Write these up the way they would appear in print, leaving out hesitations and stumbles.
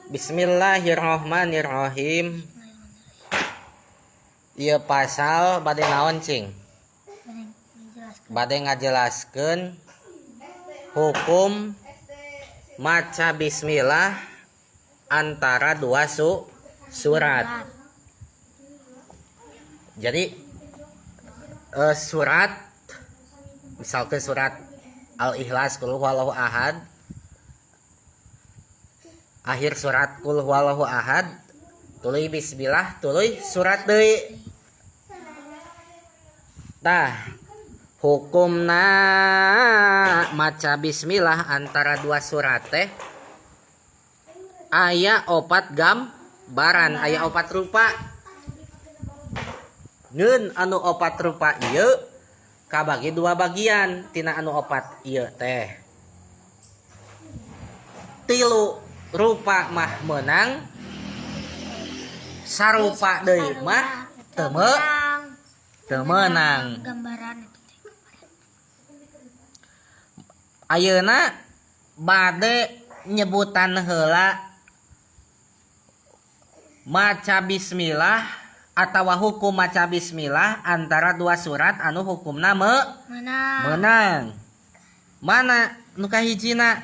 Bismillahirrohmanirrohim. Ieu pasal bade naon cing? Bade ngajelaskeun hukum maca bismillah antara dua surat. Jadi surat misalkan surat Al-Ikhlas Qul huwallahu ahad, akhir surat Qul huwallahu ahad tuluy bismillah, tuluy surat deui. Tah hukumna maca bismillah antara dua surat teh aya opat gambaran, aya opat rupa. Ngeun anu opat rupa ieu kabagi dua bagian tina anu opat ieu teh. Tilu rupa mah menang, sarupa deui mah teu meunang. Ayeuna bade nyebutan heula maca bismillah atawa hukum maca bismillah antara dua surat anu hukumna menang. Mana nu kahijina?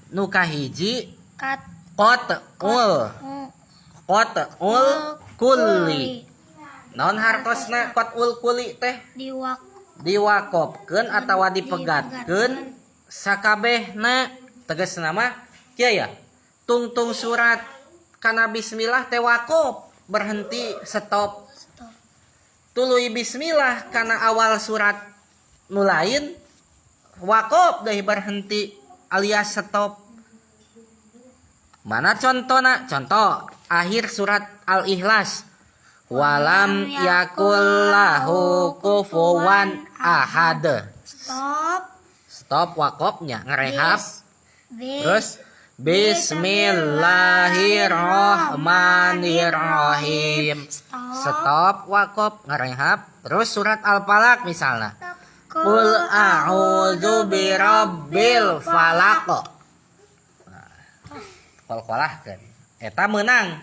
Nu kahiji qat'ul kulli. Naon hartosna qat'ul kulli teh? Diwakopkeun atawa dipegatkeun sakabehna. Tegasna mah kieu ya. Tungtung surat kana bismillah teh wakop, berhenti, stop. Tuluy bismillah kana awal surat nu lain wakop deui, berhenti alias stop. Mana contohna? Contoh akhir surat Al-Ikhlas, walam yakul lahu kufuwan ahad. Stop wakopnya ngerehap. Terus Bismillahirrohmanirrohim. Stop wakop ngerehap. Terus surat Al-Falaq misalnya, Qul a'udzu birabbil falaq. Kol-kolahkeun eta menang.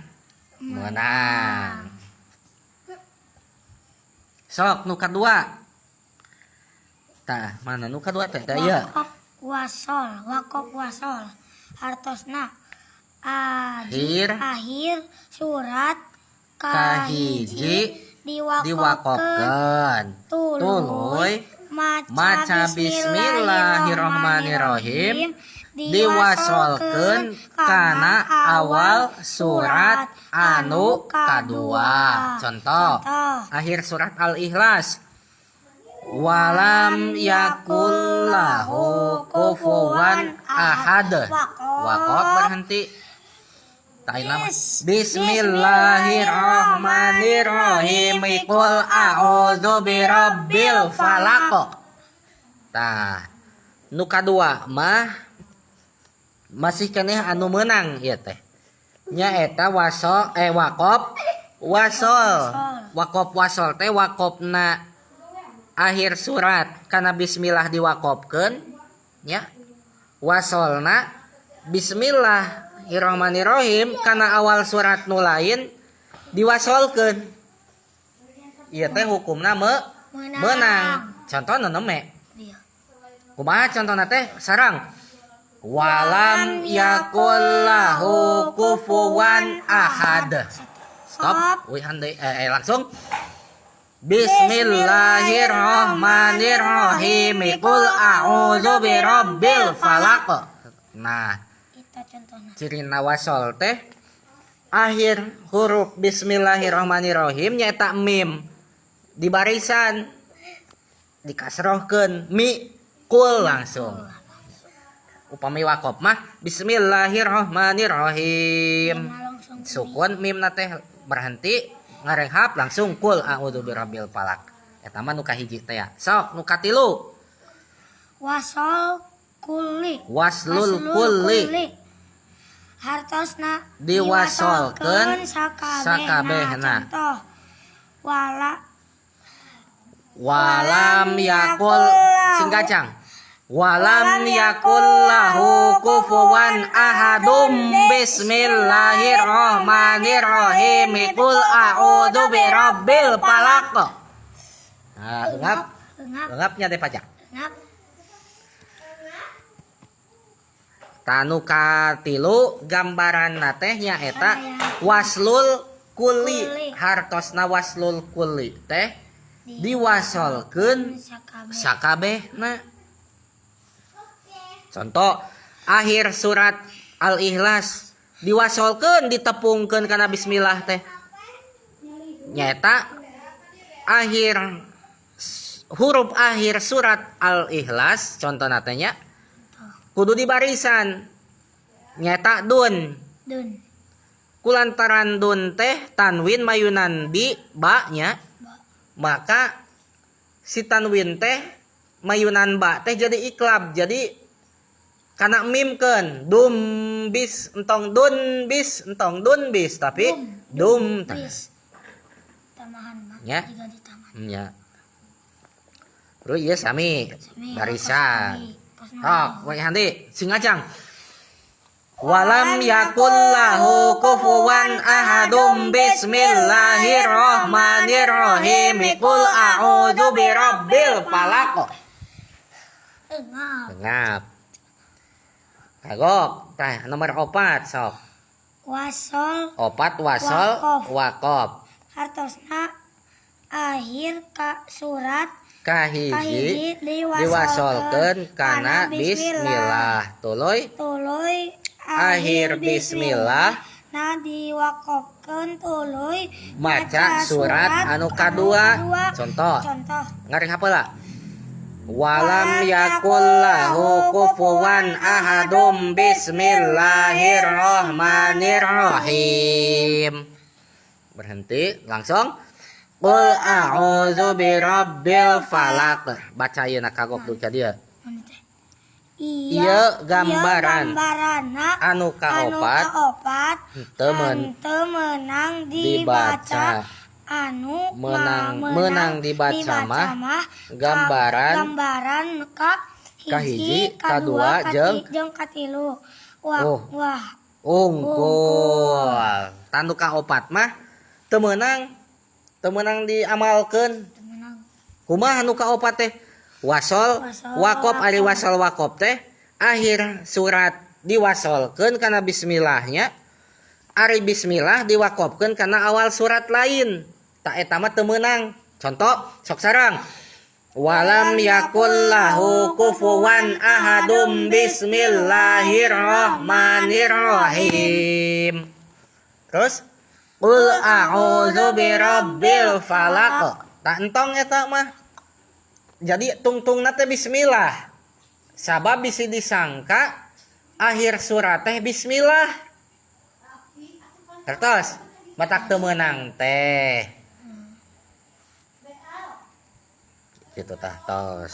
Sok nu kadua. Tah mana nu kadua teh ya? Wakop wasol. Hartosna akhir surat kahiji diwakopkeun. Tuluy maca bismillahirrohmanirrohim diwasolkeun kana awal surat anu kadua. Contoh akhir surat Al-Ikhlas, walam yakul lahu kufuwan ahad. Wakop berhenti. Bismillahirrohmanirrohim. Qul a'udzu birabbil falaq. Tah nu kadua mah masih keneh anu menang ieu teh. Nya eta wakop wasol. Wakop wasol teh wakopna akhir surat kana bismillah diwakopkeun nya. Wasolna bismillahirrohmanirrohim kana awal surat nu lain diwasolkeun. Ieu teh hukumna menang. Contohna neme. Kumaha contohna teh? Sareng. Walam yakul lahu kufuwan ahad. Stop. Langsung. Bismillahirrohmanirrohim. Qul a'udzu birabbil falaq. Nah, cirina wasol teh akhir huruf bismillahirrohmanirrohim nyaeta mim. Di barisan dikasrohkeun mi qul langsung. Upami wakop mah bismillahirrohmanirrohim. Sukun mimna teh berhenti ngarehap langsung qul a'udzu birabbil falaq. Eta mah nu kahiji teh ya. Sok nu katilu. Waslul kulli. Hartosna diwasolkeun sakabehna. Contoh walam yakul singkacang. Walam yakul lahu kufuwan ahadum bismillahirrahmanirrahim. Qul a'udzu birabbil falaq. Nah, engapnya teh pajak. Tanu katilu gambaran teh nyaeta waslul kulli. Hartosna waslul kulli teh diwasolkeun sakabehna. Contoh akhir surat Al-Ikhlas diwasolkeun ditepungkeun kana bismillah teh nyaeta huruf akhir surat Al-Ikhlas contohna teh nya kudu di barisan nyata dun kulantaran dun teh tanwin mayunan di ba nya maka si tanwin teh mayunan ba teh jadi iklab jadi kana mimkeun dum bis entong dun bis entong dun bis tapi dum tamahan mah nya juga ditaman nya bro ieu sami barisan. Oh, woi handi sing ngajang. Walam yakul lahu kufuwan ahadum bismillahirrahmanirrahim. Qul a'udzu birabbil falaq. Engap. Kagok, tah nomor 4 sok. Wasol. Opat wasol waqaf. Hartosna akhir ka surat Kahiji diwasolkeun kana bismillah. Tuluy akhir bismillah nah diwaqafkeun tuluy maca surat anu kadua. Contoh ngari hapeula. Walam yakul lahu kufuwan ahadum bismillahirrahmanirrahim. Berhenti langsung Qul a'udzu birabbil falaq. Baca ieu na kagok duka dia. Ieu gambaran anu kaopat teu meunang dibaca. Anu menang dibaca mah gambaran kahiji kadua jeung katilu. Wah unggul. Tanu kaopat mah teu meunang diamalkeun. Kumaha anu kaopat teh? Wasol waqaf ari wasol waqaf teh akhir surat diwasolkeun kana bismillahnya. Ari bismillah diwaqafkeun kana awal surat lain. Tak eta mah teu meunang. Contoh sok sareng. Walam yakul lahu kufuwan ahadum bismillahirrahmanirrahim. Terus Qul a'udzu birabbil falaq. Tak entong eta mah. Jadi tungtungna teh bismillah. Sabab bisi disangka akhir surat teh bismillah. Terus matak teu meunang teh. Kitu tah tos.